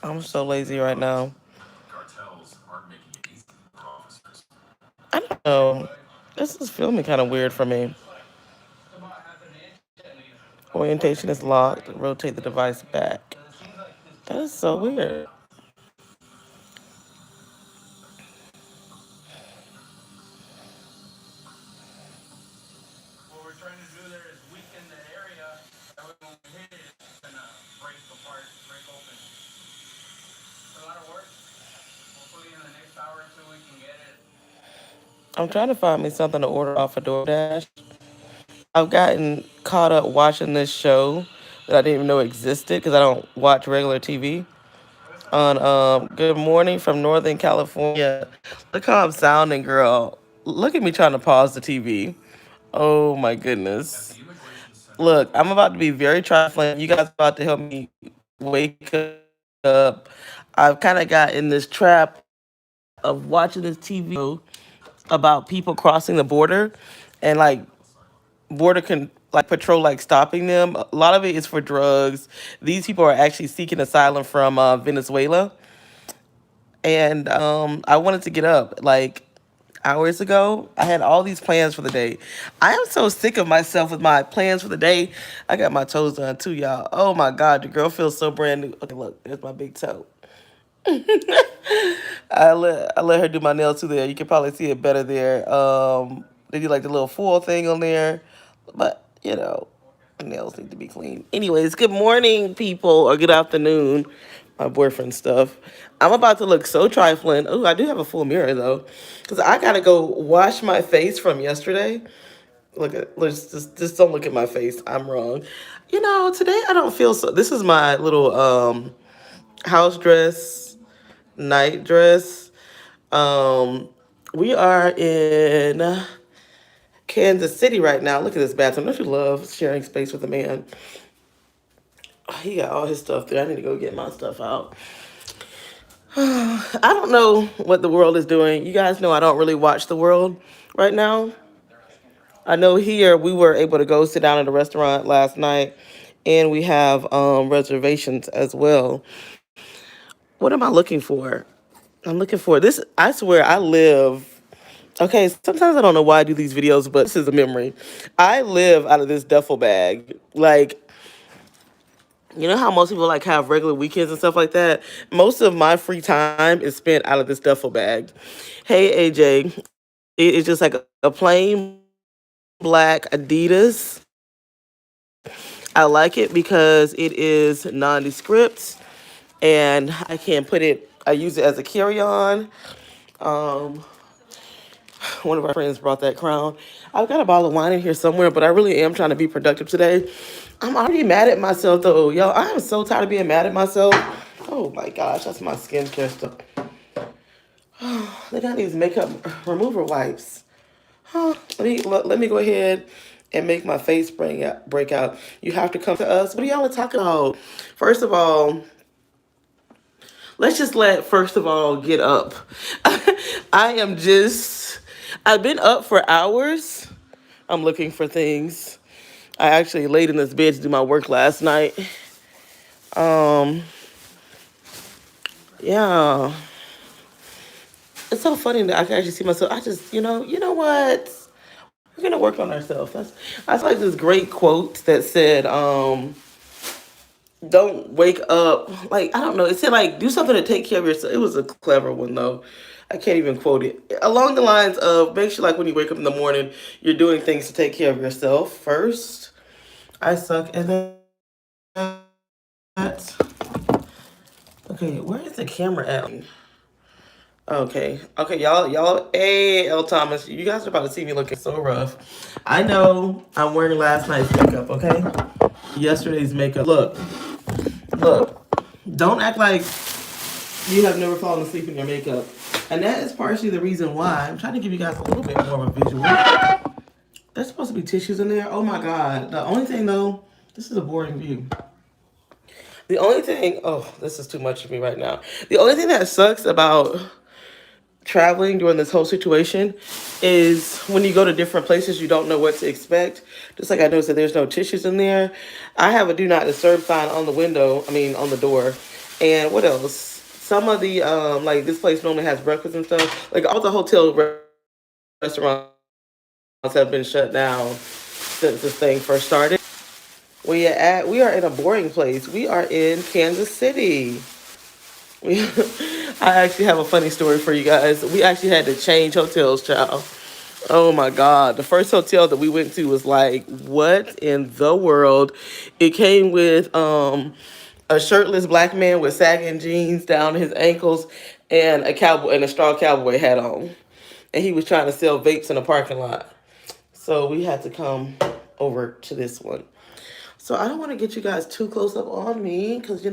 I'm so lazy right now. I don't know. This is filming kind of weird for me. Orientation is locked. Rotate the device back. That is so weird. I'm trying to find me something to order off of DoorDash. I've gotten caught up watching this show that I didn't even know existed because I don't watch regular TV. On Good Morning from Northern California. Look how I'm sounding, girl. Look at me trying to pause the TV. Oh my goodness. Look, I'm about to be very trifling. You guys about to help me wake up. I've kind of got in this trap of watching this TV about people crossing the border and like border can like patrol like stopping them. A lot of it is for drugs. These people are actually seeking asylum from Venezuela, and I wanted to get up like hours ago. I had all these plans for the day. I am so sick of myself with my plans for the day. I got my toes done too, y'all. Oh my god, the girl feels so brand new. Okay, look, there's my big toe. I let her do my nails too there. You can probably see it better there. They do like the little foil thing on there, but nails need to be clean. Anyways, good morning, people, or good afternoon. My boyfriend stuff. I'm about to look so trifling. Oh, I do have a full mirror though, because I gotta go wash my face from yesterday. Let's just don't look at my face. I'm wrong. Today I don't feel so. This is my little house dress, night dress. Um, we are in Kansas City right now. Look at this bathroom. Don't you love sharing space with a man? He got all his stuff there. I need to go get my stuff out. I don't know what the world is doing. You guys know I don't really watch the world right now. I know here we were able to go sit down at a restaurant last night, and we have reservations as well. What am I looking for? I'm looking for this. I swear I live. Okay, sometimes I don't know why I do these videos, but this is a memory. I live out of this duffel bag. Like, you know how most people like have regular weekends and stuff like that? Most of my free time is spent out of this duffel bag. Hey AJ, it's just like a plain black Adidas. I like it because it is nondescript and I can put it, I use it as a carry-on. Um, One of our friends brought that crown. I've got a bottle of wine in here somewhere, but I really am trying to be productive today. I'm already mad at myself though. Yo, I am so tired of being mad at myself. Oh my gosh, that's my skincare stuff. They got these makeup remover wipes. Let me go ahead and make my face break out. You have to come to us. What are y'all talking about? First of all, let's just let first of all get up. I am just I've been up for hours. I'm looking for things. I actually laid in this bed to do my work last night. Um, yeah. It's so funny that I can actually see myself. I just, you know what? We're gonna work on ourselves. That's like this great quote that said, don't wake up like I don't know. It said like do something to take care of yourself. It was a clever one though. I can't even quote it. Along the lines of make sure like when you wake up in the morning, you're doing things to take care of yourself first. I suck at that. Okay, where is the camera at? Okay, y'all. Hey, L. Thomas, you guys are about to see me looking so rough. I know I'm wearing last night's makeup. Okay, yesterday's makeup. Look. Don't act like you have never fallen asleep in your makeup, and that is partially the reason why I'm trying to give you guys a little bit more of a visual. There's supposed to be tissues in there. Oh my god. The only thing though, this is a boring view. The only thing, oh, this is too much for me right now. The only thing that sucks about traveling during this whole situation is when you go to different places, you don't know what to expect. Just like I noticed that there's no tissues in there. I have a do not disturb sign on the window, on the door. And what else? Some of the like this place normally has breakfast and stuff. Like all the hotel restaurants have been shut down since this thing first started. Where you at? We are in a boring place. We are in Kansas City. We, I actually have a funny story for you guys. We actually had to change hotels, child. Oh my God. The first hotel that we went to was like, what in the world? It came with a shirtless black man with sagging jeans down to his ankles and a cowboy and a straw cowboy hat on. And he was trying to sell vapes in a parking lot. So we had to come over to this one. So I don't want to get you guys too close up on me because,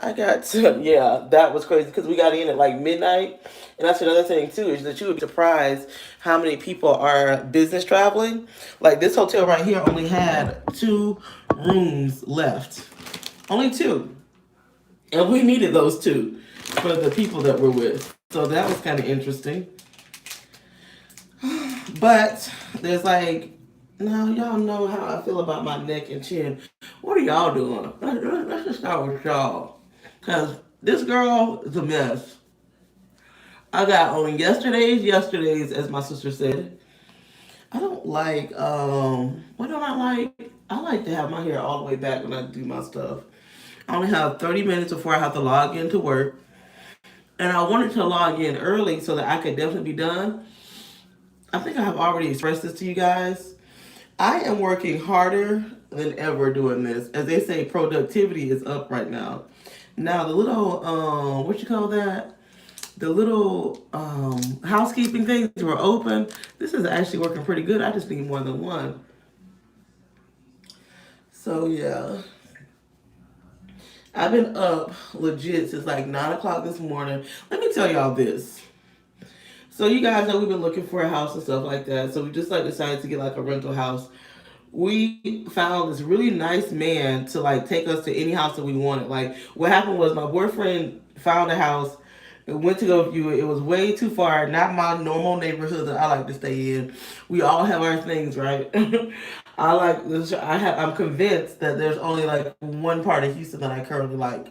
I got to, yeah, that was crazy because we got in at like midnight. And that's another thing too, is that you would be surprised how many people are business traveling. Like this hotel right here only had 2 rooms left. Only 2. And we needed those 2 for the people that we're with. So that was kind of interesting. But there's like, now y'all know how I feel about my neck and chin. What are y'all doing? Let's just start with y'all. Because this girl is a mess. I got on yesterday's, as my sister said. I don't like, what do I like? I like to have my hair all the way back when I do my stuff. I only have 30 minutes before I have to log into work. And I wanted to log in early so that I could definitely be done. I think I have already expressed this to you guys. I am working harder than ever doing this. As they say, productivity is up right now. Now the little what you call that? The little housekeeping things were open. This is actually working pretty good. I just need more than one. So yeah. I've been up legit since like 9 o'clock this morning. Let me tell y'all this. So you guys know we've been looking for a house and stuff like that. So we just like decided to get like a rental house. We found this really nice man to like take us to any house that we wanted. Like what happened was my boyfriend found a house, went to go view it. It was way too far, not my normal neighborhood that I like to stay in. We all have our things, right? I like this. I'm convinced that there's only like one part of Houston that I currently like.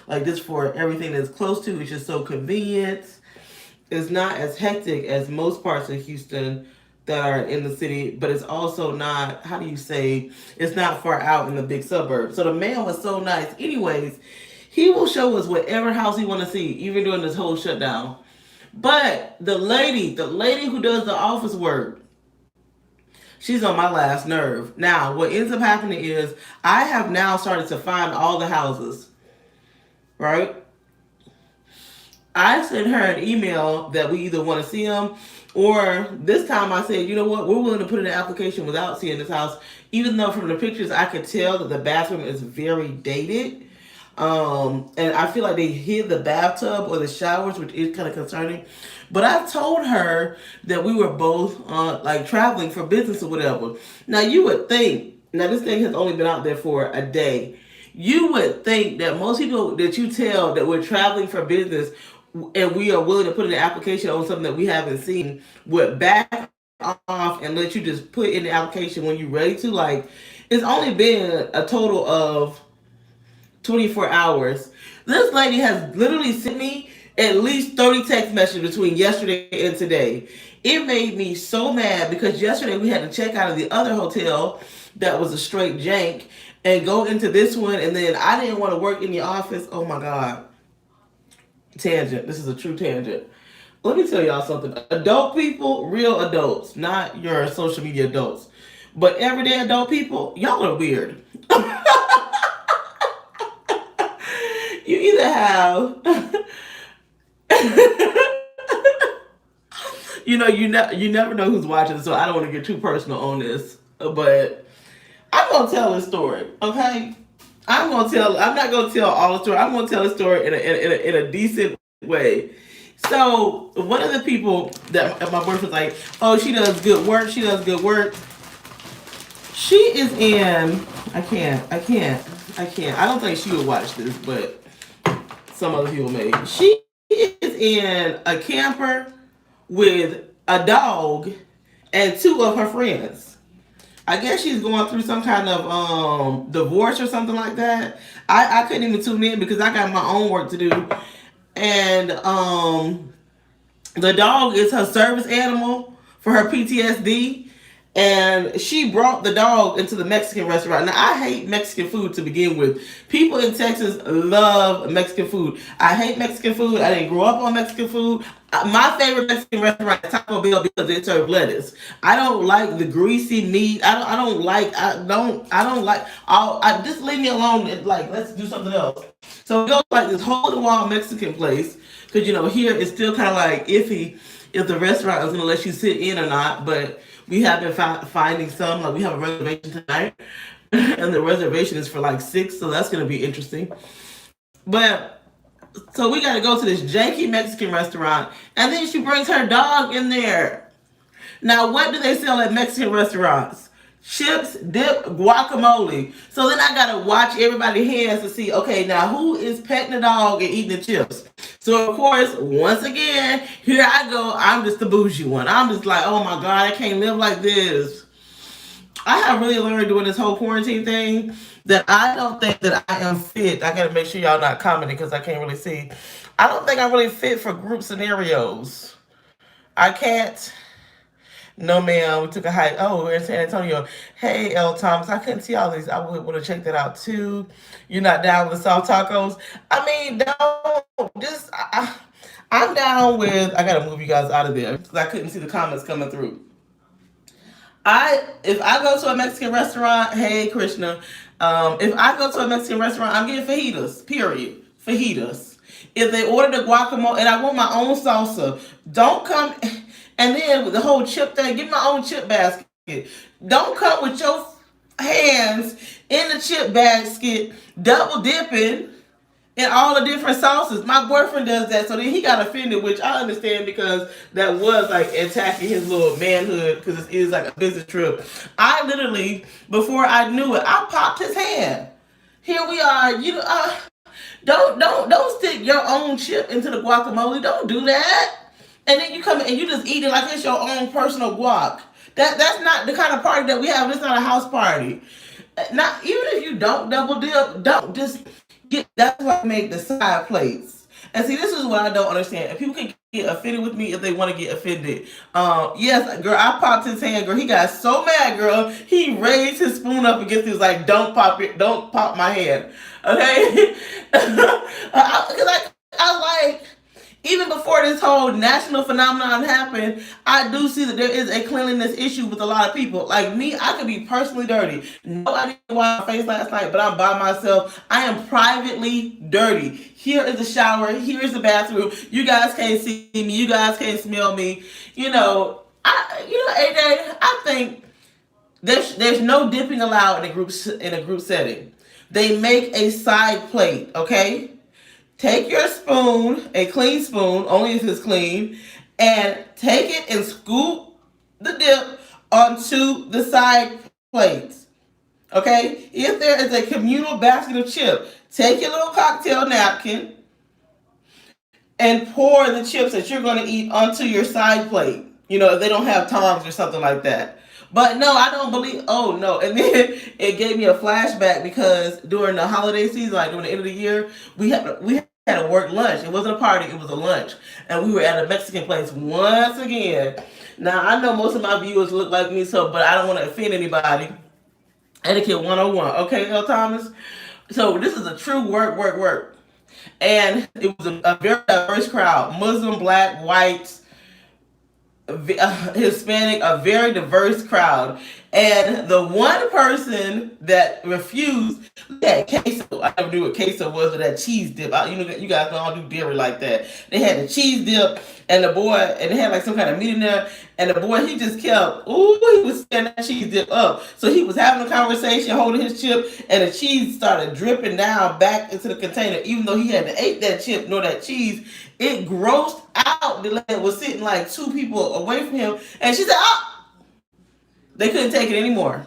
Like this for everything that's close to. It's just so convenient. It's not as hectic as most parts of Houston that are in the city, but it's also not, how do you say, it's not far out in the big suburbs. So the man was so nice. Anyways, he will show us whatever house he want to see, even during this whole shutdown. But the lady who does the office work, she's on my last nerve. Now, what ends up happening is I have now started to find all the houses, right? I sent her an email that we either want to see them, or this time I said, you know what, we're willing to put in an application without seeing this house, even though from the pictures I could tell that the bathroom is very dated. And I feel like they hid the bathtub or the showers, which is kind of concerning. But I told her that we were both like traveling for business or whatever. Now you would think, now this thing has only been out there for a day. You would think that most people that you tell that we're traveling for business and we are willing to put in an application on something that we haven't seen would back off and let you just put in the application when you're ready to. Like, it's only been a total of 24 hours. This lady has literally sent me at least 30 text messages between yesterday and today. It made me so mad because yesterday we had to check out of the other hotel that was a straight jank and go into this one, and then I didn't want to work in the office. Oh my God. Tangent. This is a true tangent. Let me tell y'all something. Adult people, real adults, not your social media adults, but everyday adult people, y'all are weird. You either have, you never know who's watching, so I don't want to get too personal on this, but I'm gonna tell this story, okay? I'm not gonna tell all the story. I'm gonna tell the story in a decent way. So one of the people that my boyfriend's like, oh, she does good work. She does good work. She is in. I can't. I don't think she would watch this, but some other people may. She is in a camper with a dog and 2 of her friends. I guess she's going through some kind of divorce or something like that. I couldn't even tune in because I got my own work to do. And the dog is her service animal for her PTSD. And she brought the dog into the Mexican restaurant. Now, I hate Mexican food to begin with. People in Texas love Mexican food. I hate Mexican food. I didn't grow up on Mexican food. My favorite Mexican restaurant is Taco Bell because they serve lettuce. I don't like the greasy meat. I don't like. I just leave me alone. And, like, let's do something else. So we go to like this hole in the wall Mexican place because here it's still kind of like iffy if the restaurant is gonna let you sit in or not. But we have been finding some. Like we have a reservation tonight, and the reservation is for like 6, so that's gonna be interesting. But so we got to go to this janky Mexican restaurant, and then she brings her dog in there. Now, what do they sell at Mexican restaurants? Chips, dip, guacamole. So then I gotta watch everybody's hands to see, okay, now who is petting the dog and eating the chips? So of course, once again, here I go. I'm just the bougie one. I'm just like, oh my God, I can't live like this. I have really learned doing this whole quarantine thing that I don't think that I am fit. I gotta make sure y'all not commenting because I can't really see. I don't think I'm really fit for group scenarios. I can't. No, ma'am. We took a hike. Oh, we're in San Antonio. Hey, L. Thomas. I couldn't see all these. I would want to check that out too. You're not down with the soft tacos? I mean, don't just. I'm down with. I gotta move you guys out of there because I couldn't see the comments coming through. If I go to a Mexican restaurant, hey Krishna, if I go to a Mexican restaurant, I'm getting fajitas. Period. Fajitas. If they order the guacamole and I want my own salsa, don't come. And then with the whole chip thing, get my own chip basket. Don't come with your hands in the chip basket, double dipping in all the different sauces. My boyfriend does that, so then he got offended, which I understand because that was like attacking his little manhood because it is like a business trip. I literally, before I knew it, I popped his hand. Here we are. Don't stick your own chip into the guacamole. Don't do that. And then you come and you just eat it like it's your own personal guac. That's not the kind of party that we have. It's not a house party. Not even if you don't double dip, don't just get. That's why I make the side plates. And see, this is what I don't understand. If people can get offended with me if they want to get offended. Yes, girl, I popped his hand, girl. He got so mad, girl. He raised his spoon up against. He was like, "Don't pop it. Don't pop my hand." Okay, because I like. Even before this whole national phenomenon happened, I do see that there is a cleanliness issue with a lot of people. Like me, I could be personally dirty. Nobody washed my face last night, but I'm by myself. I am privately dirty. Here is the shower. Here is the bathroom. You guys can't see me. You guys can't smell me. AJ, I think there's no dipping allowed in a group setting. They make a side plate, okay? Take your spoon, a clean spoon, only if it's clean, and take it and scoop the dip onto the side plates. Okay? If there is a communal basket of chips, take your little cocktail napkin and pour the chips that you're going to eat onto your side plate. If they don't have tongs or something like that. But no, I don't believe. Oh no! And then it gave me a flashback because during the holiday season, like during the end of the year, we had a work lunch. It wasn't a party; it was a lunch, and we were at a Mexican place once again. Now I know most of my viewers look like me, but I don't want to offend anybody. Etiquette 101, okay, L. Thomas. So this is a true work, and it was a very diverse crowd: Muslim, Black, whites, Hispanic, a very diverse crowd. And the one person that refused, they had queso. I never knew what queso was, but that cheese dip. You guys don't all do dairy like that. They had the cheese dip, and they had like some kind of meat in there. And the boy, he just kept, he was standing that cheese dip up. So he was having a conversation, holding his chip, and the cheese started dripping down back into the container, even though he hadn't ate that chip nor that cheese. It grossed out. The lady was sitting like 2 people away from him, and she said, "Oh." They couldn't take it anymore.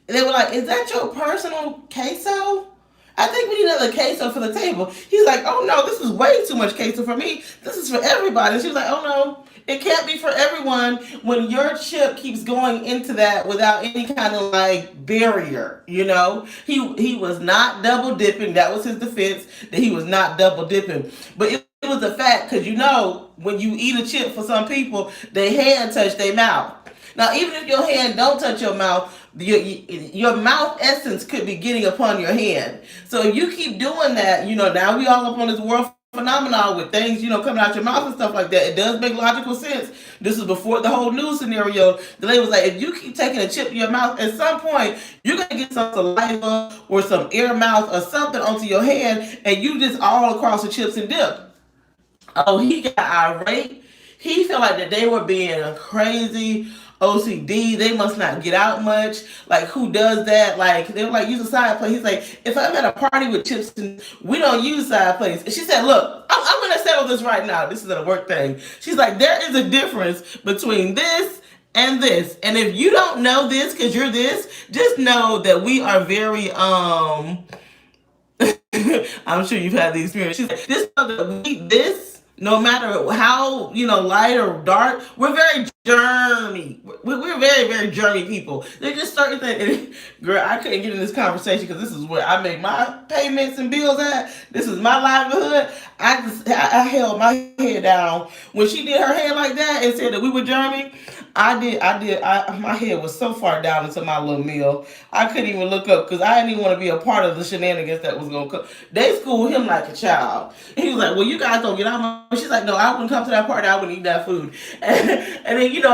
And they were like, "Is that your personal queso?" I think we need another queso for the table. He's like, oh no, this is way too much queso for me. This is for everybody. She was like, oh no, it can't be for everyone when your chip keeps going into that without any kind of like barrier. He was not double dipping. That was his defense, that he was not double dipping. But it was a fact, because when you eat a chip, for some people, their hand touch their mouth. Now, even if your hand don't touch your mouth, your mouth essence could be getting upon your hand. So if you keep doing that, now we all up on this world phenomenon with things, coming out your mouth and stuff like that. It does make logical sense. This is before the whole news scenario. The lady was like, if you keep taking a chip in your mouth, at some point, you're going to get some saliva or some ear mouth or something onto your hand, and you just all across the chips and dip. Oh, he got irate. He felt like that they were being crazy. OCD, they must not get out much. Like, who does that? Like, they were like, use a side plate. He's like, if I'm at a party with chips, and we don't use side plates. And she said, look, I'm going to settle this right now. This is a work thing. She's like, there is a difference between this and this. And if you don't know this because you're this, just know that we are very, I'm sure you've had the experience. She's like, this, no matter how light or dark, we're very germy. We're very, very germy people. They just certain things. Girl, I couldn't get in this conversation because this is where I make my payments and bills at. This is my livelihood. I held my head down when she did her head like that and said that we were germy. My head was so far down into my little meal, I couldn't even look up because I didn't even want to be a part of the shenanigans that was going to come. They schooled him like a child. And he was like, well, you guys don't get out. She's like, no, I wouldn't come to that party. I wouldn't eat that food. And then,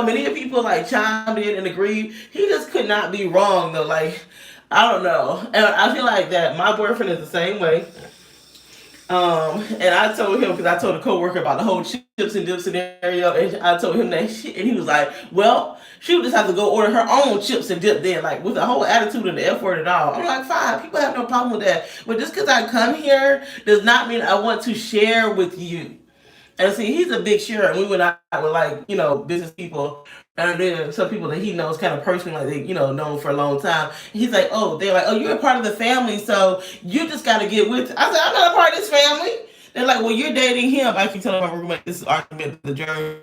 many people like chimed in and agreed. He just could not be wrong, though. Like, I don't know. And I feel like that my boyfriend is the same way. And I told him, because I told a coworker about the whole chips and dip scenario, and I told him that shit, and he was like, well, she would just have to go order her own chips and dip then, like, with the whole attitude and the F word and all. I'm like, fine, people have no problem with that. But just because I come here does not mean I want to share with you. And see, he's a big sharer, and we went out with, like, business people, and then some people that he knows kind of personally, like, they, known for a long time. He's like, they're like, you're a part of the family, so you just got to get with it. I said, I'm not a part of this family. They're like, well, you're dating him. I keep telling my roommate this argument that the germs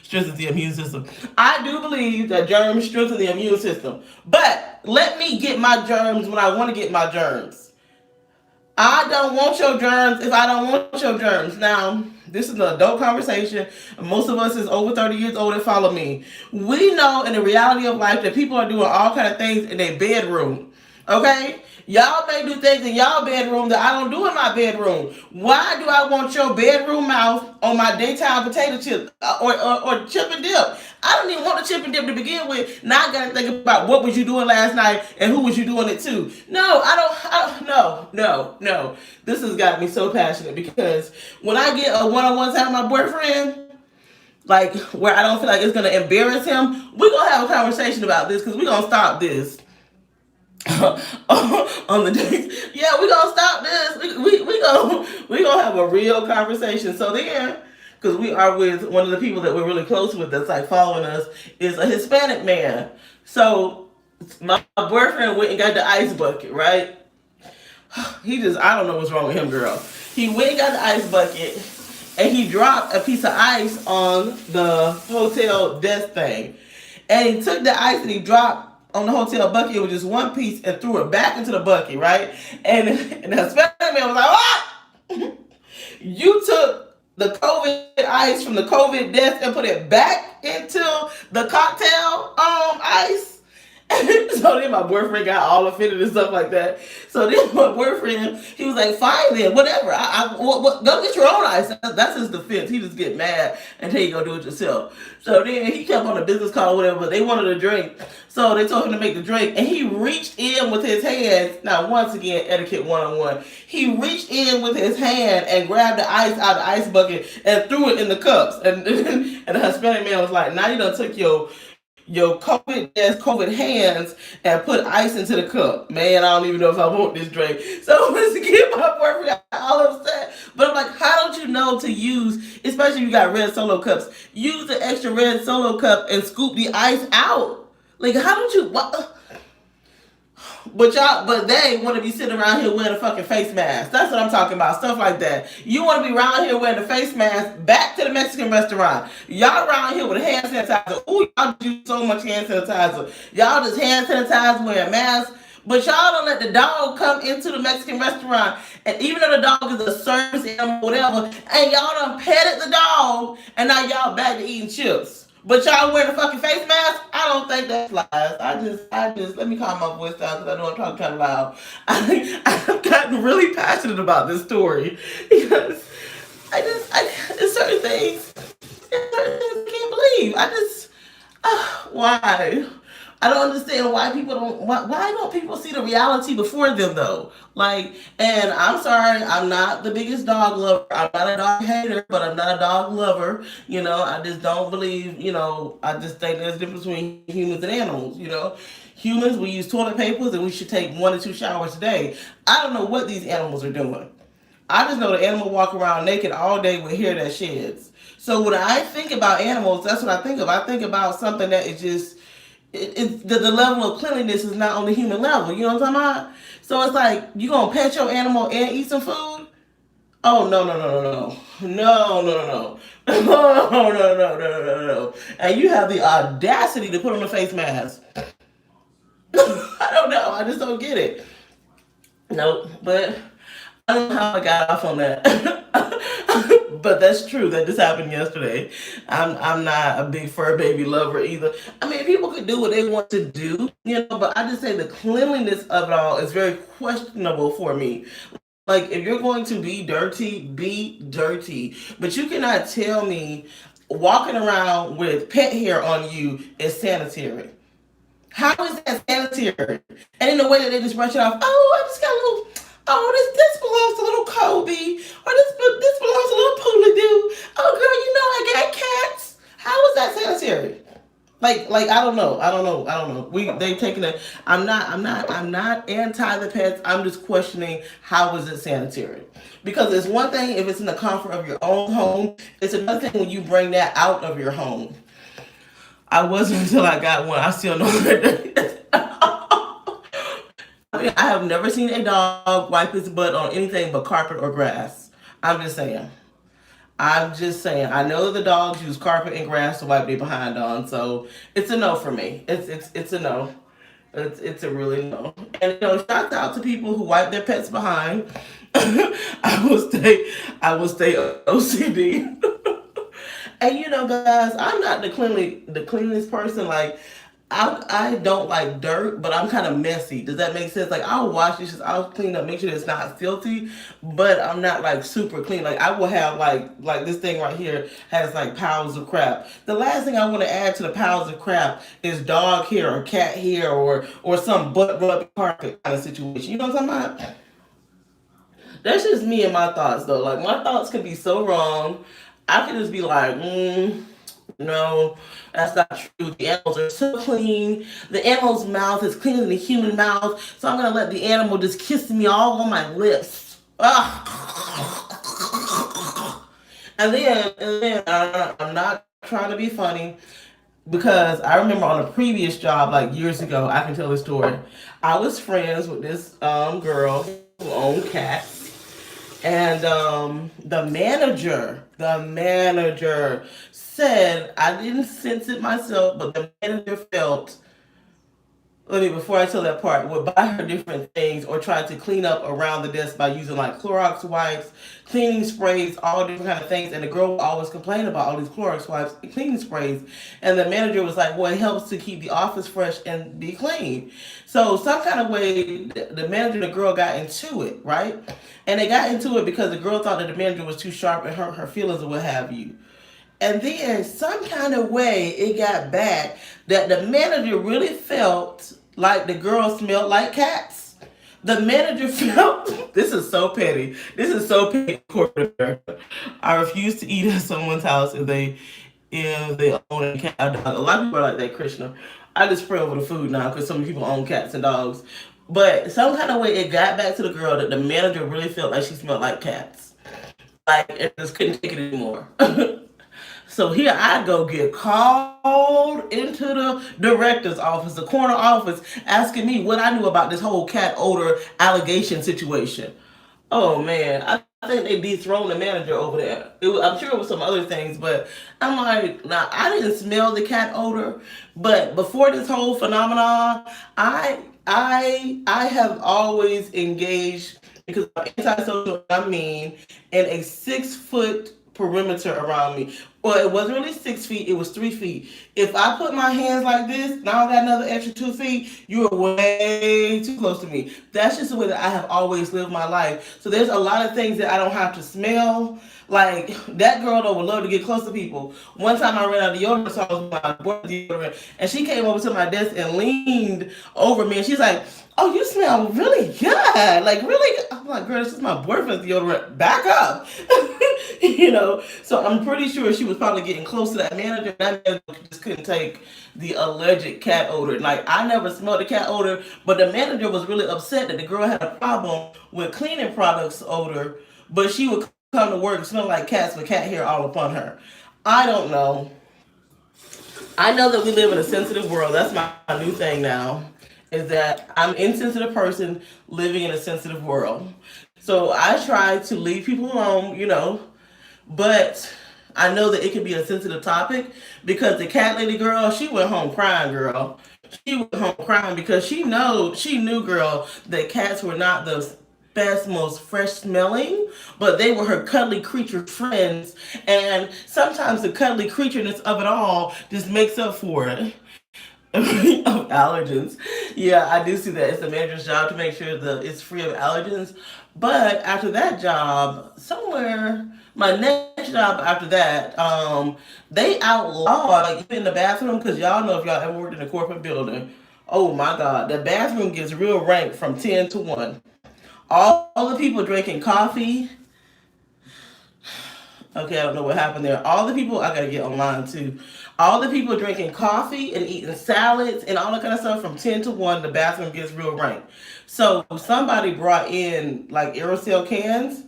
strengthen the immune system. I do believe that germs strengthen the immune system, but let me get my germs when I want to get my germs. I don't want your germs if I don't want your germs. Now, this is an adult conversation. Most of us is over 30 years old and follow me. We know in the reality of life that people are doing all kind of things in their bedroom. Okay? Y'all may do things in y'all bedroom that I don't do in my bedroom. Why do I want your bedroom mouth on my daytime potato chip or chip and dip? I don't even want the chip and dip to begin with. Now I gotta think about what was you doing last night and who was you doing it to. No, no. This has got me so passionate because when I get a one-on-one time with my boyfriend, like where I don't feel like it's gonna embarrass him, we're gonna have a conversation about this because we're gonna stop this. On the days, yeah, we gonna stop this. We gonna have a real conversation. So then, because we are with one of the people that we're really close with, that's like following us, is a Hispanic man. So my boyfriend went and got the ice bucket, right? I don't know what's wrong with him, girl. He went and got the ice bucket, and he dropped a piece of ice on the hotel desk thing, and he took the ice and he dropped on the hotel bucket with just one piece and threw it back into the bucket, right? And the Hispanic man was like, ah! You took the COVID ice from the COVID death and put it back into the cocktail ice? So then my boyfriend got all offended and stuff like that. So then my boyfriend, he was like, fine then, whatever. Go get your own ice. That's his defense. He just get mad and tell you go do it yourself. So then he kept on a business call or whatever, but they wanted a drink. So they told him to make the drink, and he reached in with his hands. Now, once again, etiquette 101. He reached in with his hand and grabbed the ice out of the ice bucket and threw it in the cups. And the Hispanic man was like, now you done took your COVID hands and put ice into the cup. Man, I don't even know if I want this drink. So once again, my boyfriend got all upset. But I'm like, how don't you know to use, especially if you got red Solo cups, use the extra red Solo cup and scoop the ice out. Like, how don't you, but they want to be sitting around here wearing a fucking face mask. That's what I'm talking about. Stuff like that. You want to be around here wearing a face mask. Back to the Mexican restaurant. Y'all around here with hand sanitizer. Ooh, y'all do so much hand sanitizer. Y'all just hand sanitizer wearing masks. But y'all don't let the dog come into the Mexican restaurant. And even though the dog is a service animal, whatever, and y'all done petted the dog, and now y'all back to eating chips. But y'all wearing a fucking face mask? I don't think that flies. Let me calm my voice down because I know I'm talking kind of loud. I've gotten really passionate about this story because it's certain things, I can't believe. Why? I don't understand why people don't. Why don't people see the reality before them though? Like, and I'm sorry, I'm not the biggest dog lover. I'm not a dog hater, but I'm not a dog lover. I just don't believe. I just think there's a difference between humans and animals. Humans, we use toilet papers and we should take 1 to 2 showers a day. I don't know what these animals are doing. I just know the animal walk around naked all day with hair that sheds. So when I think about animals, that's what I think of. I think about something that is just the level of cleanliness is not on the human level. You know what I'm talking about? So it's like you gonna pet your animal and eat some food? Oh no no no no no no no no no no no no no no no no! And you have the audacity to put on a face mask. I don't know. I just don't get it. Nope. But I don't know how I got off on that. But that's true that this happened yesterday. I'm not a big fur baby lover either. I mean, people could do what they want to do, but I just say the cleanliness of it all is very questionable for me. Like, if you're going to be dirty, be dirty. But you cannot tell me walking around with pet hair on you is sanitary. How is that sanitary? And in the way that they just brush it off, oh, I just got a little, oh, this belongs to little Kobe, or this belongs to little Poolie Doo. Oh, girl, I got cats. How is that sanitary? Like I don't know. They taking it. I'm not anti the pets. I'm just questioning how is it sanitary? Because it's one thing if it's in the comfort of your own home. It's another thing when you bring that out of your home. I wasn't until I got one. I still know that. I mean, I have never seen a dog wipe its butt on anything but carpet or grass. I'm just saying. I'm just saying. I know the dogs use carpet and grass to wipe their behind on, so it's a no for me. It's a no. It's a really no. And shout out to people who wipe their pets behind. I will stay OCD. And guys, I'm not the cleanest person. Like, I don't like dirt, but I'm kind of messy. Does that make sense? Like, I'll wash dishes, I'll clean up, make sure it's not filthy, but I'm not like super clean. Like, I will have like this thing right here has like piles of crap. The last thing I want to add to the piles of crap is dog hair or cat hair or some butt rub carpet kind of situation. You know what I'm talking about? That's just me and my thoughts though. Like, my thoughts could be so wrong. I could just be like, no, that's not true. The animals are so clean. The animal's mouth is cleaner than the human mouth. So I'm gonna let the animal just kiss me all on my lips. And then I'm not trying to be funny because I remember on a previous job like years ago. I can tell this story. I was friends with this girl who owned cats. And the manager said, I didn't sense it myself, but the manager felt, let me, before I tell that part, would buy her different things or try to clean up around the desk by using like Clorox wipes, cleaning sprays, all different kind of things. And the girl would always complain about all these Clorox wipes, cleaning sprays. And the manager was like, well, it helps to keep the office fresh and be clean. So some kind of way, the manager and the girl got into it, right? And they got into it because the girl thought that the manager was too sharp and her feelings or what have you. And then some kind of way it got back that the manager really felt like the girl smelled like cats. The manager felt, this is so petty. This is so petty corporate America. I refuse to eat at someone's house if they own a cat or dog. A lot of people are like that, Krishna. I just pray over the food now because some people own cats and dogs. But some kind of way it got back to the girl that the manager really felt like she smelled like cats. Like, it just couldn't take it anymore. So here I go get called into the director's office, the corner office, asking me what I knew about this whole cat odor allegation situation. Oh man, I think they dethroned the manager over there. I'm sure it was some other things, but I'm like, nah, I didn't smell the cat odor. But before this whole phenomenon, I have always engaged because I'm antisocial. I mean, in a 6 foot perimeter around me. Well, it wasn't really 6 feet, it was 3 feet. If I put my hands like this, now I got another extra 2 feet, you are way too close to me. That's just the way that I have always lived my life. So there's a lot of things that I don't have to smell. Like that girl though would love to get close to people. One time I ran out of deodorant, so I was my boyfriend's deodorant, and she came over to my desk and leaned over me, and she's like, "Oh, you smell really good. Like really." I'm like, "Girl, this is my boyfriend's deodorant. Back up." So I'm pretty sure she was probably getting close to that manager. That manager just couldn't take the alleged cat odor. Like I never smelled the cat odor, but the manager was really upset that the girl had a problem with cleaning products odor, but she would come to work smelling like cats with cat hair all upon her. I don't know. I know that we live in a sensitive world. That's my new thing now. Is that I'm an insensitive person living in a sensitive world. So I try to leave people alone. But I know that it can be a sensitive topic because the cat lady girl, she went home crying, girl. She went home crying because she knew, girl, that cats were not the best, most fresh smelling, but they were her cuddly creature friends. And sometimes the cuddly creatureness of it all just makes up for it. Of allergens. Yeah, I do see that. It's the manager's job to make sure that it's free of allergens. But after that job, somewhere, my next job after that, they outlawed like in the bathroom because y'all know if y'all ever worked in a corporate building. Oh my God, the bathroom gets real rank from 10 to 1. All the people drinking coffee. Okay, I don't know what happened there. All the people, I gotta get online too. All the people drinking coffee and eating salads and all that kind of stuff from 10 to 1, the bathroom gets real rank. So somebody brought in like aerosol cans.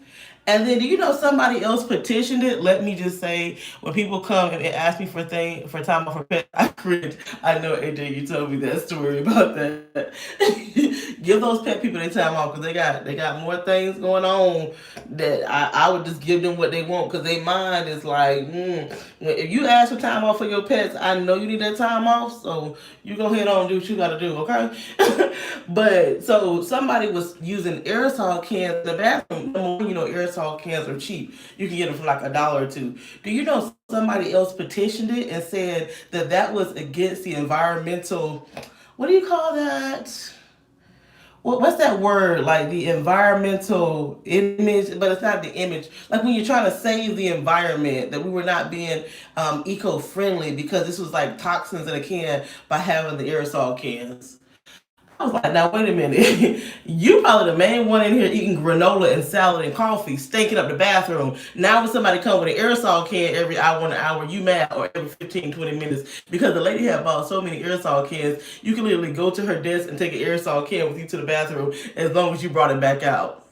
And then do you know somebody else petitioned it? Let me just say, when people come and ask me for time off for pets, I cringe. I know AJ, you told me that story about that. Give those pet people their time off because they got more things going on that I would just give them what they want because their mind is like, if you ask for time off for your pets, I know you need that time off, so you go ahead on and do what you got to do, okay? But so somebody was using aerosol cans in the bathroom. Aerosol cans are cheap. You can get them for like $1 or $2. Do you know somebody else petitioned it and said that that was against the environmental? What do you call that? What's that word? Like the environmental image, but it's not the image. Like when you're trying to save the environment, that we were not being eco-friendly because this was like toxins in a can by having the aerosol cans. I was like, now wait a minute. You probably the main one in here eating granola and salad and coffee, stinking up the bathroom. Now when somebody come with an aerosol can every hour and an hour, you mad, or every 15, 20 minutes. Because the lady had bought so many aerosol cans, you can literally go to her desk and take an aerosol can with you to the bathroom as long as you brought it back out.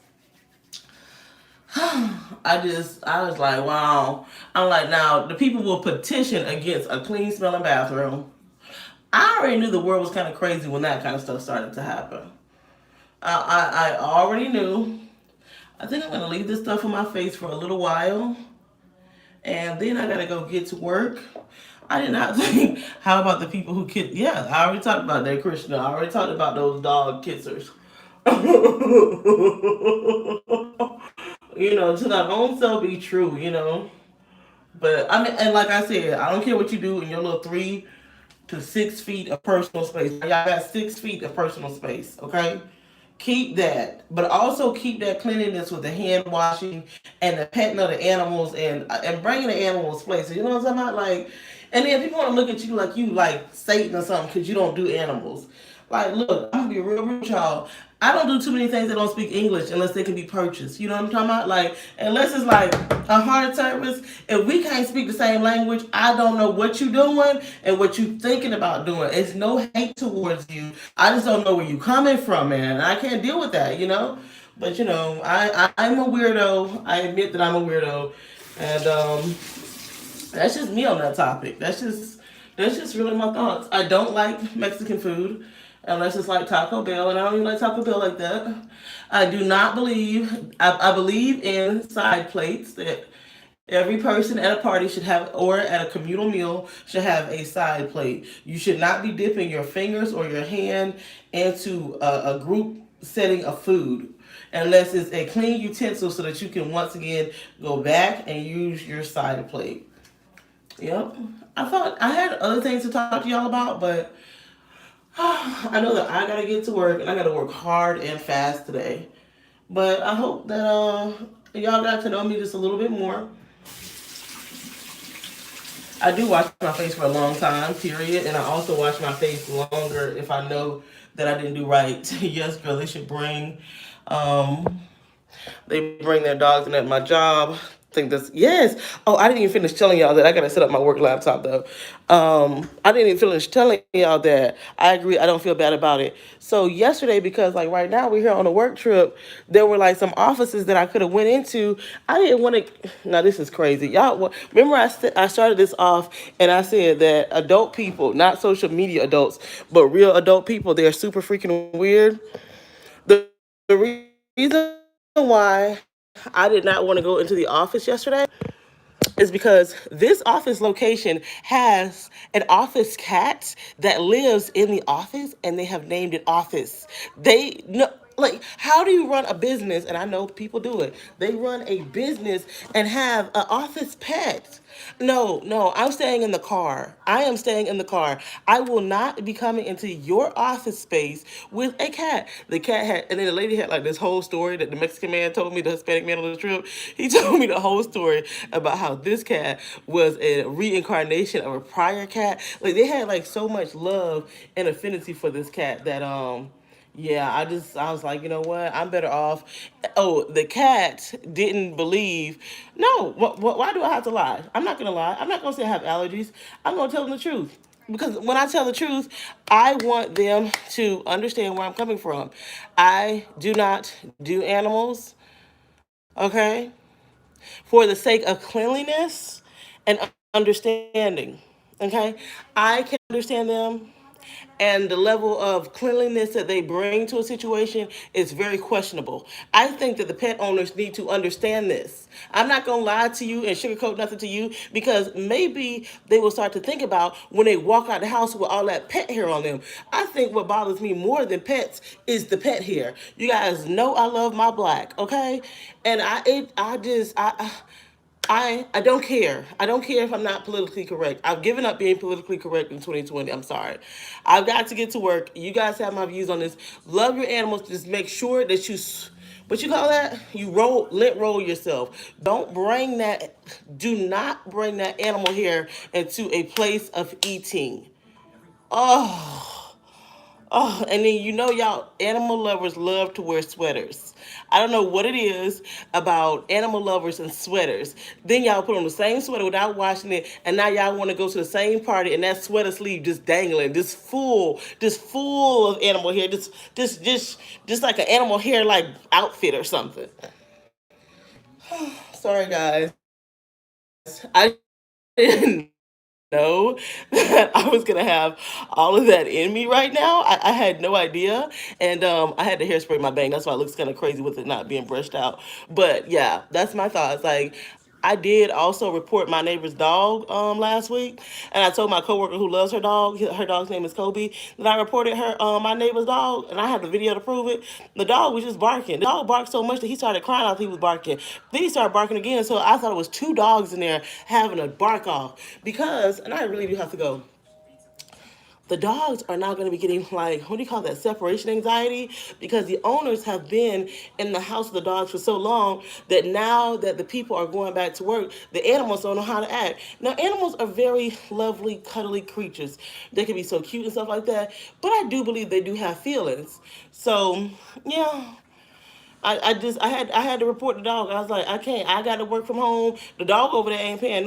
I was like, wow. I'm like, now the people will petition against a clean smelling bathroom. I already knew the world was kind of crazy when that kind of stuff started to happen. I already knew. I think I'm gonna leave this stuff on my face for a little while, and then I gotta go get to work. I did not think. How about the people who kid? Yeah, I already talked about that, Krishna. I already talked about those dog kissers. To their own self be true. But I mean, and like I said, I don't care what you do in your little 3 to 6 feet of personal space. Y'all got 6 feet of personal space, okay? Keep that, but also keep that cleanliness with the hand washing and the petting of the animals and bringing the animals places. You know what I'm talking about? Like, and then people want to look at you like Satan or something because you don't do animals. Like, look, I'm gonna be real with y'all. I don't do too many things that don't speak English unless they can be purchased. You know what I'm talking about? Like, unless it's like a hard service, if we can't speak the same language, I don't know what you're doing and what you're thinking about doing. It's no hate towards you. I just don't know where you're coming from, man. I can't deal with that. But I'm a weirdo. I admit that I'm a weirdo, and That's just me on that topic. That's just really my thoughts. I don't like Mexican food unless it's like Taco Bell, and I don't even like Taco Bell like that. I do not believe. I believe in side plates that every person at a party should have, or at a communal meal should have a side plate. You should not be dipping your fingers or your hand into a group setting of food unless it's a clean utensil so that you can once again go back and use your side plate. Yep. I thought I had other things to talk to y'all about, but I know that I gotta get to work and I gotta work hard and fast today. But I hope that y'all got to know me just a little bit more. I do wash my face for a long time, period, and I also wash my face longer if I know that I didn't do right. Yes, girl, um, they bring their dogs in at my job. I think that's yes. Oh, I didn't even finish telling y'all that I gotta set up my work laptop though. I didn't even finish telling y'all that I agree. I don't feel bad about it. So yesterday, because like right now we're here on a work trip, there were like some offices that I could have went into. I didn't want to. Now this is crazy, y'all. Remember I started this off and I said that adult people, not social media adults, but real adult people, they're super freaking weird. The reason why I did not want to go into the office yesterday is because this office location has an office cat that lives in the office and they have named it office. They no like how do you run a business, and I know people do it. They run a business and have an office pet. No, no, I'm staying in the car. I am staying in the car. I will not be coming into your office space with a cat. The cat had, and then the lady had like this whole story that the Mexican man told me, the Hispanic man on the trip. He told me the whole story about how this cat was a reincarnation of a prior cat. Like they had like so much love and affinity for this cat that yeah, I was like, you know what? I'm better off. Oh, the cat didn't believe. No, why do I have to lie? I'm not gonna lie. I'm not gonna say I have allergies. I'm gonna tell them the truth because when I tell the truth, I want them to understand where I'm coming from. I do not do animals, okay, for the sake of cleanliness and understanding. Okay, I can understand them, and the level of cleanliness that they bring to a situation is very questionable. I think that the pet owners need to understand this. I'm not gonna lie to you and sugarcoat nothing to you because maybe they will start to think about when they walk out the house with all that pet hair on them. I think what bothers me more than pets is the pet hair. You guys know I love my black, okay? And I don't care. I don't care if I'm not politically correct. I've given up being politically correct in 2020. I'm sorry. I've got to get to work. You guys have my views on this. Love your animals. Just make sure that what you call that? You lint roll yourself. Don't bring that, do not bring that animal hair into a place of eating. Oh. Oh, and then you know y'all animal lovers love to wear sweaters. I don't know what it is about animal lovers and sweaters. Then y'all put on the same sweater without washing it, and now y'all want to go to the same party and that sweater sleeve just dangling, just full of animal hair, just like an animal hair like outfit or something. Sorry guys, I didn't know that I was gonna have all of that in me right now. I had no idea, and I had to hairspray my bang. That's why it looks kind of crazy with it not being brushed out. But yeah, that's my thoughts. Like. I did also report my neighbor's dog last week, and I told my coworker who loves her dog. Her dog's name is Kobe. That I reported her my neighbor's dog, and I have the video to prove it. The dog was just barking. The dog barked so much that he started crying out. He was barking. Then he started barking again. So I thought it was two dogs in there having a bark off because, and I really do have to go, the dogs are now going to be getting like, what do you call that, separation anxiety, because the owners have been in the house with the dogs for so long that now that the people are going back to work, the animals don't know how to act. Now animals are very lovely, cuddly creatures. They can be so cute and stuff like that, but I do believe they do have feelings. So yeah, I had to report the dog. I was like, I can't. I got to work from home. The dog over there ain't paying no